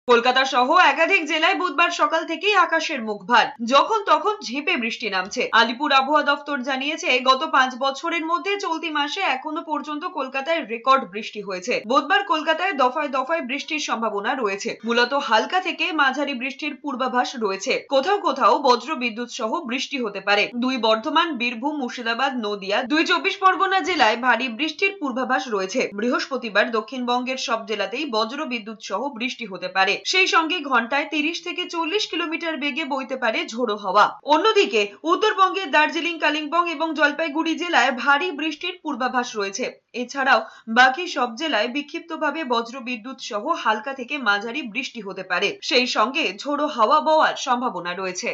কলকাতা সহ একাধিক জেলায় বুধবার সকাল থেকেই আকাশের মুখ ভার, যখন তখন ঝেঁপে বৃষ্টি নামছে। আলিপুর আবহাওয়া দফতর জানিয়েছে, গত 5 বছরের মধ্যে চলতি মাসে এখনো পর্যন্ত কলকাতায় রেকর্ড বৃষ্টি হয়েছে। বুধবার কলকাতায় দফায় দফায় বৃষ্টির সম্ভাবনা রয়েছে। মূলত হালকা থেকে মাঝারি বৃষ্টির পূর্বাভাস রয়েছে। কোথাও কোথাও বজ্র বিদ্যুৎ সহ বৃষ্টি হতে পারে। 2 বর্ধমান, বীরভূম, মুর্শিদাবাদ, নদিয়া, 2 চব্বিশ পরগনা জেলায় ভারী বৃষ্টির পূর্বাভাস রয়েছে। বৃহস্পতিবার দক্ষিণবঙ্গের সব জেলাতেই বজ্র বিদ্যুৎ সহ বৃষ্টি হতে পারে। সেই সঙ্গে ঘন্টায় 30 থেকে 40 কিলোমিটার বেগে বইতে পারে ঝোড়ো হাওয়া। অন্যদিকে উত্তরবঙ্গের দার্জিলিং, কালিম্পং এবং জলপাইগুড়ি জেলায় ভারী বৃষ্টির পূর্বাভাস রয়েছে। এছাড়াও বাকি সব জেলায় বিক্ষিপ্তভাবে বজ্র বিদ্যুৎ সহ হালকা থেকে মাঝারি বৃষ্টি হতে পারে। সেই সঙ্গে ঝোড়ো হাওয়া বওয়ার সম্ভাবনা রয়েছে।